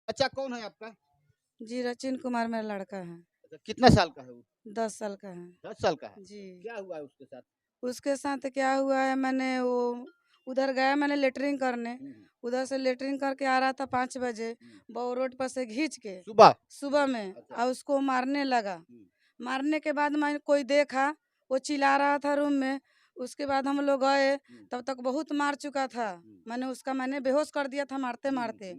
बच्चा कौन है आपका? जी रचिन कुमार मेरा लड़का है। अच्छा, कितना साल का है वो? 10 साल का है। 10 साल का है। जी। क्या हुआ है उसके साथ? उसके साथ क्या हुआ है, मैंने वो उधर गया, मैंने लेटरिंग करने। हम्म, उधर से लेटरिंग करके आ रहा था 5 बजे, हम्म। वो रोड पर से खींच के सुबह? सुबह में अच्छा। और उसको मारने लगा। हम्म, मारने के बाद मैंने कोई देखा, वो चिल्ला रहा था रूम में। उसके बाद हम लोग गए, हम्म, तब तक बहुत मार चुका था। हम्म, मैंने बेहोश कर दिया था मारते हम्म, मारते।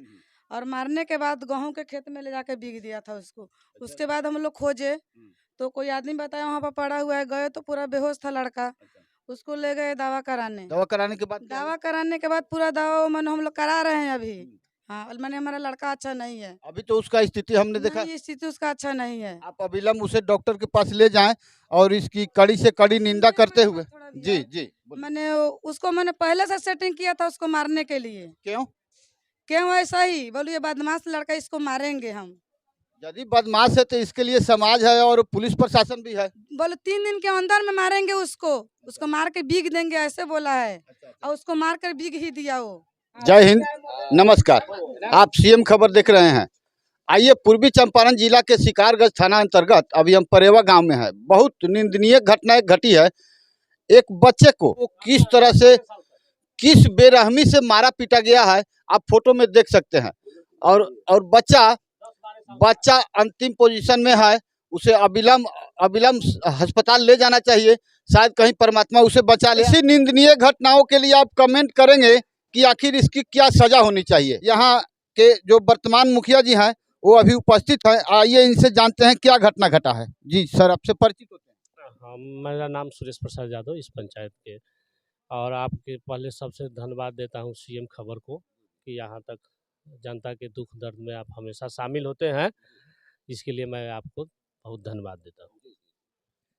और मारने के बाद गेहूं के खेत में ले जाके बीग दिया था उसको। अच्छा। उसके बाद हम लोग खोजे हम्म, तो कोई आदमी बताया वहाँ पर पड़ा हुआ है। गए तो पूरा बेहोश था लड़का। अच्छा। उसको ले गए दवा कराने। दवा कराने के बाद क्या हुआ? दवा कराने के बाद पूरा दवा मैंने हम लोग करा रहे हैं अभी। हम्म, हाँ, और मैंने हमारा लड़का अच्छा नहीं है। अभी तो उसका स्थिति हमने देखा। नहीं, स्थिति उसका अच्छा नहीं है। आप अविलंब उसे डॉक्टर के पास ले जाएं और इसकी कड़ी से कड़ी निंदा सुनिए करते हमारी हुए। बात थोड़ा भी जी है। जी बोलिए। मैंने पहले से सेटिंग किया था उसको मारने के लिए। क्यों? क्यों ऐसा ही बोलो, ये बदमाश लड़का, इसको मारेंगे हम। यदि बदमाश है तो इसके लिए समाज है और पुलिस प्रशासन भी है। बोले 3 दिन के अंदर में मारेंगे उसको। उसको मार के बीग देंगे, ऐसे बोला है। अच्छा, अच्छा। और उसको मार कर बीग ही दिया वो। जय हिंद, नमस्कार। आप सीएम खबर देख रहे हैं। आइए, पूर्वी चंपारण जिला के शिकारगंज थाना अंतर्गत अभी हम परेवा गांव में है। बहुत निंदनीय घटना एक घटी है। एक बच्चे को वो किस तरह से, किस बेरहमी से मारा पीटा गया है, आप फोटो में देख सकते हैं। और बच्चा बच्चा अंतिम पोजीशन में है। उसे अविलंब अविलंब अस्पताल ले जाना चाहिए। शायद कहीं परमात्मा उसे बचा ले। ऐसी निंदनीय घटनाओं के लिए आप कमेंट करेंगे कि आखिर इसकी क्या सजा होनी चाहिए। यहाँ के जो वर्तमान मुखिया जी हैं वो अभी उपस्थित हैं। आइए इनसे जानते हैं क्या घटना घटा है। जी सर, आपसे परिचित होते हैं। हाँ, मेरा नाम सुरेश प्रसाद यादव, इस पंचायत के। और आपके पहले सबसे धन्यवाद देता हूँ सीएम खबर को कि यहाँ तक जनता के दुख दर्द में आप हमेशा शामिल होते हैं। इसके लिए मैं आपको बहुत धन्यवाद देता हूँ।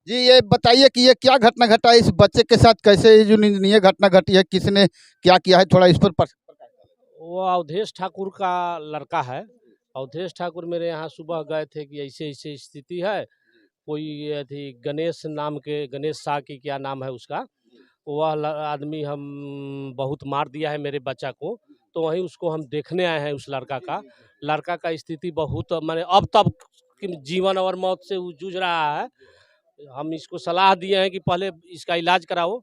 जी, ये बताइए कि ये क्या घटना घटा है इस बच्चे के साथ, कैसे ये जो निंदनीय घटना घटी है, किसने क्या किया है, थोड़ा इस पर वो अवधेश ठाकुर का लड़का है। अवधेश ठाकुर मेरे यहाँ सुबह गए थे कि ऐसे ऐसे स्थिति है। कोई ये थी गणेश नाम के, गणेश शाह की क्या नाम है उसका, वह आदमी हम बहुत मार दिया है मेरे बच्चा को। तो वहीं उसको हम देखने आए हैं। उस लड़का का स्थिति बहुत माने अब तब कि जीवन और मौत से वो जूझ रहा है। हम इसको सलाह दिए हैं कि पहले इसका इलाज कराओ।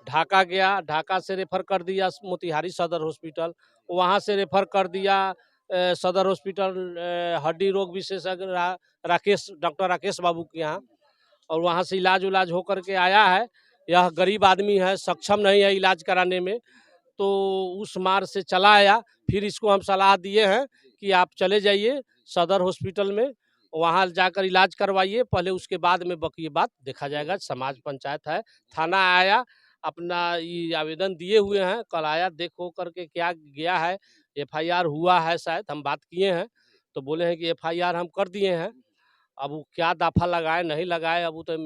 ढाका गया, ढाका से रेफर कर दिया मोतिहारी सदर हॉस्पिटल, वहाँ से रेफर कर दिया सदर हॉस्पिटल हड्डी रोग विशेषज्ञ राकेश, डॉक्टर राकेश बाबू के यहाँ। और वहाँ से इलाज उलाज होकर के आया है। यह गरीब आदमी है, सक्षम नहीं है इलाज कराने में, तो उस मार से चला आया। फिर इसको हम सलाह दिए हैं कि आप चले जाइए सदर हॉस्पिटल में, वहाँ जाकर इलाज करवाइए पहले, उसके बाद में बाकी बात देखा जाएगा। समाज पंचायत है, थाना आया, अपना ये आवेदन दिए हुए हैं। कल आया, देखो करके क्या गया है। एफआईआर हुआ है, शायद हम बात किए हैं तो बोले हैं कि एफआईआर हम कर दिए हैं। अब वो क्या दफा लगाए नहीं लगाए, अब वो तो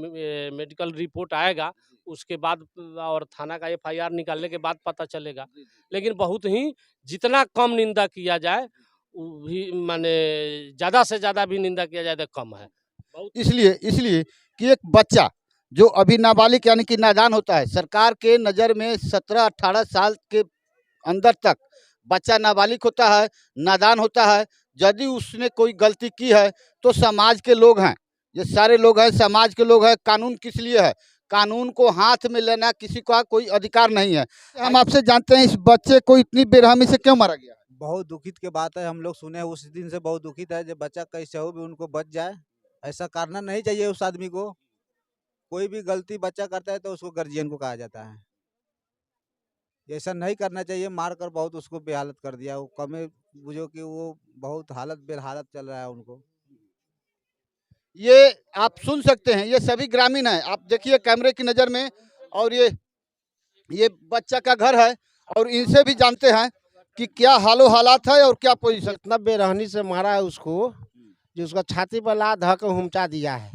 मेडिकल रिपोर्ट आएगा उसके बाद और थाना का एफआईआर निकालने के बाद पता चलेगा। लेकिन बहुत ही जितना कम निंदा किया जाए वो भी माने ज़्यादा से ज़्यादा भी निंदा किया जाए तो कम है। इसलिए इसलिए कि एक बच्चा जो अभी नाबालिग यानी कि नादान होता है, सरकार के नज़र में 17-18 साल के अंदर तक बच्चा नाबालिग होता है, नादान होता है। यदि उसने कोई गलती की है तो समाज के लोग हैं, ये सारे लोग हैं, समाज के लोग हैं। कानून किस लिए है? कानून को हाथ में लेना किसी का कोई अधिकार नहीं है। हम आपसे जानते हैं इस बच्चे को इतनी बेरहमी से क्यों मारा गया? बहुत दुखित की बात है। हम लोग सुने उस दिन से बहुत दुखित है। जब बच्चा कैसे हो भी उनको बच जाए, ऐसा करना नहीं चाहिए उस आदमी को। कोई भी गलती बच्चा करता है तो उसको गार्जियन को कहा जाता है। ऐसा नहीं करना चाहिए। मार कर बहुत उसको बेहालत कर दिया। वो कमे बुझो कि वो बहुत हालत बेहालत चल रहा है उनको। ये आप सुन सकते हैं, ये सभी ग्रामीण हैं। आप देखिए कैमरे की नज़र में। और ये बच्चा का घर है और इनसे भी जानते हैं कि क्या हालो हालात है और क्या पोजीशन। इतना बेरहनी से मारा है उसको, जो उसका छाती पर ला धक हुमचा दिया है।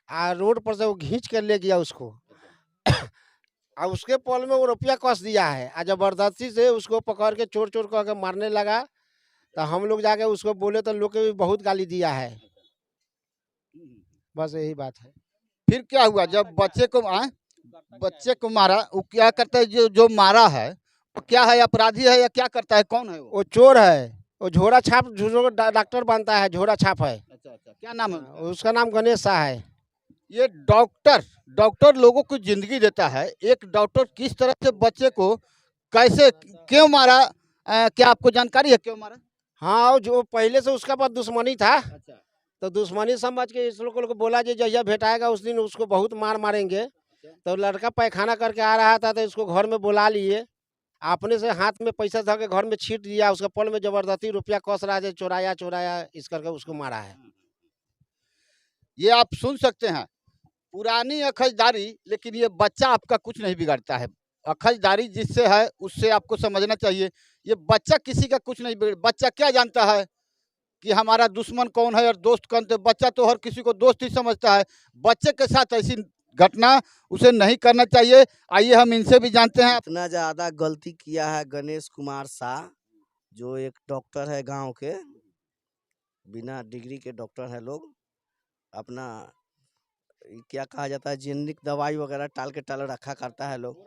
आ रोड पर से वो खींच कर ले गया उसको। और उसके पल में वो रुपया कस दिया है। आ जबरदस्ती से उसको पकड़ के चोर चोर करके मारने लगा। तो हम लोग जाके उसको बोले तो लोग के भी बहुत गाली दिया है। बस यही बात है। फिर क्या हुआ जब बच्चे को मारा? वो क्या करता है? जो जो मारा है वो क्या है, अपराधी है या क्या करता है, कौन है वो? वो चोर है। वो झोरा छाप डॉक्टर बनता है, झोरा छाप है। अच्छा अच्छा, क्या नाम है उसका? उसका नाम गणेश शाह है। ये डॉक्टर लोगों को जिंदगी देता है। एक डॉक्टर किस तरह से बच्चे को कैसे क्यों मारा, क्या आपको जानकारी है क्यों मारा? हाँ, जो पहले से उसका पास दुश्मनी था, अच्छा तो दुश्मनी समझ के इस लोगों को बोला जी जहिया भेटाएगा उस दिन उसको बहुत मार मारेंगे। तो लड़का पैखाना करके आ रहा था तो इसको घर में बुला लिए, अपने से हाथ में पैसा धर के घर में छीट दिया, उसका पल में जबरदस्ती रुपया कस रहा है, चोराया चोराया इस करके उसको मारा है। ये आप सुन सकते हैं, पुरानी अखजदारी, लेकिन ये बच्चा आपका कुछ नहीं बिगाड़ता है। अखजदारी जिससे है उससे आपको समझना चाहिए, ये बच्चा किसी का कुछ नहीं बिगड़। बच्चा क्या जानता है कि हमारा दुश्मन कौन है और दोस्त कौन? तो बच्चा तो हर किसी को दोस्त ही समझता है। बच्चे के साथ ऐसी घटना उसे नहीं करना चाहिए। आइए हम इनसे भी जानते हैं। इतना ज़्यादा गलती किया है गणेश कुमार शाह, जो एक डॉक्टर है गांव के, बिना डिग्री के डॉक्टर है लोग। अपना क्या कहा जाता है, जेनरिक दवाई वगैरह टाल के टाल रखा करता है लोग।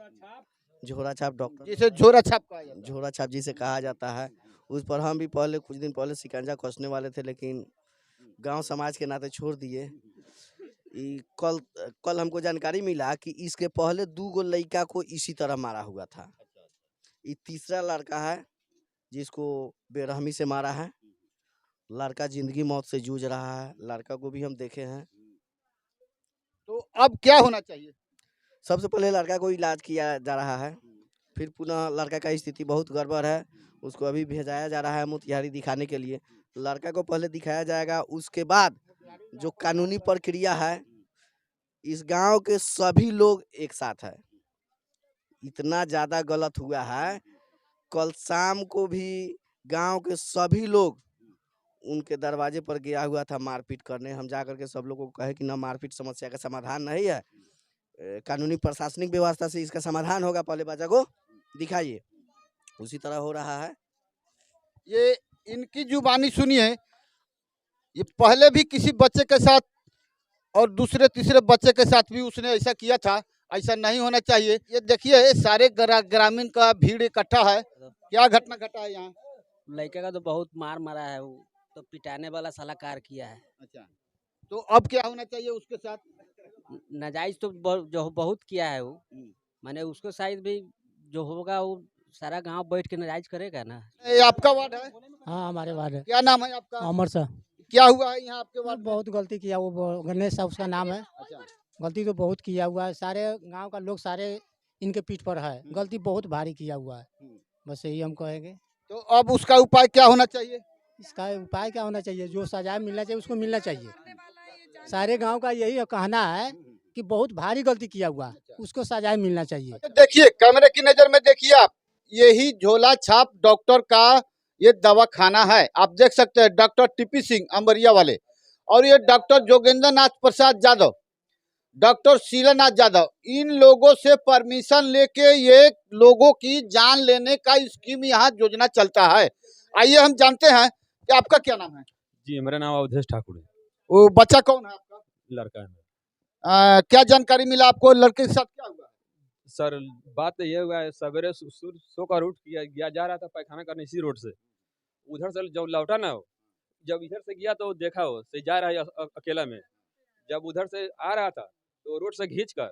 झोरा छाप डॉक्टर, जिसे झोरा छाप कहा जाता है। झोरा छाप जिसे कहा जाता है, उस पर हम भी पहले कुछ दिन पहले शिकंजा कसने वाले थे, लेकिन गांव समाज के नाते छोड़ दिए। कल हमको जानकारी मिला कि इसके पहले 2 गो लड़का को इसी तरह मारा हुआ था। ये तीसरा लड़का है जिसको बेरहमी से मारा है। लड़का जिंदगी मौत से जूझ रहा है, लड़का को भी हम देखे हैं। तो अब क्या होना चाहिए? सबसे पहले लड़का को इलाज किया जा रहा है, फिर पुनः लड़का का स्थिति बहुत गड़बड़ है, उसको अभी भेजाया जा रहा है मोतिहारी दिखाने के लिए। लड़का को पहले दिखाया जाएगा, उसके बाद जो कानूनी प्रक्रिया है। इस गांव के सभी लोग एक साथ है। इतना ज़्यादा गलत हुआ है, कल शाम को भी गांव के सभी लोग उनके दरवाजे पर गया हुआ था मारपीट करने। हम जा करके सब लोगों को कहे कि ना, मारपीट समस्या का समाधान नहीं है, कानूनी प्रशासनिक व्यवस्था से इसका समाधान होगा, पहले बच्चा को दिखाइए। उसी तरह हो रहा है। ये इनकी जुबानी सुनिए, ये पहले भी किसी बच्चे के साथ और दूसरे तीसरे बच्चे के साथ भी उसने ऐसा किया था। ऐसा नहीं होना चाहिए। ये देखिए, सारे ग्रामीण का भीड़ इकट्ठा है। क्या घटना घटा है यहाँ? लड़का का तो बहुत मार मारा है, वो तो पिटाने वाला साला कार किया है। अच्छा, तो अब क्या होना चाहिए उसके साथ? नाजायज तो जो बहुत किया है वो, माने उसको शायद भी जो होगा वो सारा गांव बैठ के नाजायज करेगा ना। ये आपका वार्ड है? हाँ, हमारे वार्ड है। क्या नाम है आपका? अमर शाह। क्या हुआ है यहाँ आपके वार्ड में? बहुत गलती किया, वो गणेश शाह उसका नाम है। अच्छा, गलती तो बहुत किया हुआ है, सारे गांव का लोग सारे इनके पीठ पर है। गलती बहुत भारी किया हुआ है, बस यही हम कहेंगे। तो अब उसका उपाय क्या होना चाहिए? इसका उपाय क्या होना चाहिए? जो सजा मिलना चाहिए उसको मिलना चाहिए। सारे गांव का यही कहना है कि बहुत भारी गलती किया हुआ है, उसको सजा मिलना चाहिए। देखिए, कैमरे की नजर में देखिए आप, यही झोला छाप डॉक्टर का ये दवाखाना है। आप देख सकते हैं, डॉक्टर टीपी सिंह अम्बरिया वाले, और ये डॉक्टर जोगेंद्र नाथ प्रसाद यादव, डॉक्टर शीलानाथ यादव, इन लोगों से परमिशन लेके ये लोगों की जान लेने का स्कीम यहाँ योजना चलता है। आइए हम जानते हैं कि आपका क्या नाम है? जी, मेरा नाम अवधेश ठाकुर है। वो बच्चा कौन है आपका? लड़का है। क्या जानकारी मिला आपको? लड़के के साथ क्या हुआ? सर, बात तो ये हुआ है, सवेरे सोकर उठ गया जा रहा था पैखाना करने इसी रोड से। उधर से जब लौटा ना, जब इधर से गया तो देखा वो से जा रहा है अकेला में। जब उधर से आ रहा था तो रोड से खींच कर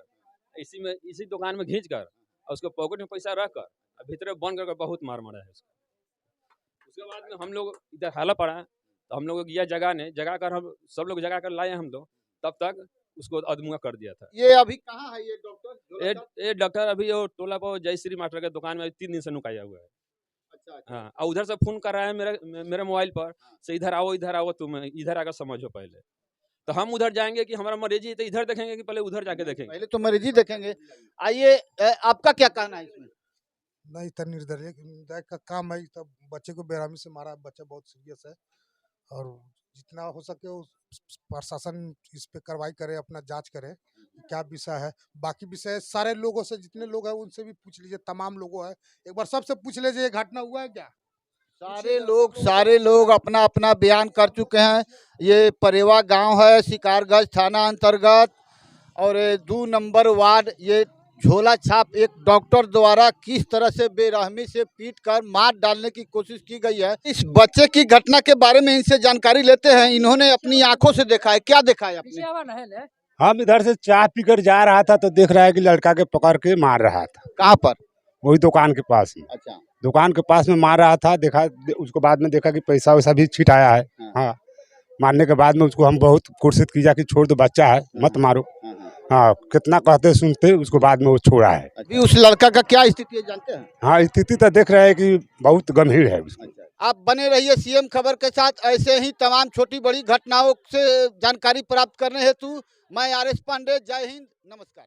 इसी दुकान में खींच कर और उसको पॉकेट में पैसा रख कर भीतर बंद कर बहुत मार मारा है उसको। उसके बाद में हम लोग इधर हाला पड़ा, तो हम लोग गया जगा कर हम सब लोग जगा कर लाए हम लोग। तब तक उसको अधमुआ कर दिया था। ये अभी कहाँ है ये डॉक्टर? ये डॉक्टर अभी वो टोला पर जय श्री मास्टर के दुकान में 3 दिन से नुकाया हुआ है। अच्छा, हाँ, और उधर से फोन कर रहा है मेरे मोबाइल पर से, इधर आओ तुम इधर आकर समझो पहले। तो हम उधर जाएंगे कि हमारा मरीजी है तो इधर देखेंगे कि पहले उधर जाके देखेंगे? पहले तो मरीजी देखेंगे। आइए, आपका क्या कहना है इसमें? नहीं, इतना निर्दयी का काम है। तब बच्चे को बेरहमी से मारा, बच्चा बहुत सीरियस है, और जितना हो सके प्रशासन इस पे कार्रवाई करे, अपना जांच करे क्या विषय है। बाकी विषय सारे लोगों से, जितने लोग हैं उनसे भी पूछ लीजिए, तमाम लोगों है, एक बार सबसे पूछ लीजिए घटना हुआ है क्या। सारे लोग अपना अपना बयान कर चुके हैं। ये परेवा गांव है, शिकारगंज थाना अंतर्गत, और 2 नंबर वार्ड ये झोला छाप एक डॉक्टर द्वारा किस तरह से बेरहमी से पीट कर मार डालने की कोशिश की गई है। इस बच्चे की घटना के बारे में इनसे जानकारी लेते हैं। इन्होंने अपनी आंखों से देखा है, क्या देखा है आपने? हम इधर से चाय पीकर जा रहा था तो देख रहा है कि लड़का के पकड़ के मार रहा था। कहाँ पर? वही दुकान के पास ही। अच्छा, दुकान के पास में मार रहा था। देखा उसको बाद में देखा कि पैसा वैसा भी छिटाया है। हाँ, मारने के बाद में उसको हम बहुत कोशिश किया कि छोड़ दो, बच्चा है मत मारो। हाँ, कितना कहते सुनते उसको बाद में वो छोड़ा है। अभी उस लड़का का क्या स्थिति है जानते हैं? हाँ, स्थिति तो देख रहे हैं कि बहुत गंभीर है उसकी। आप बने रहिए सीएम खबर के साथ। ऐसे ही तमाम छोटी बड़ी घटनाओं से जानकारी प्राप्त करने हेतु मैं आर एस पांडे। जय हिंद, नमस्कार।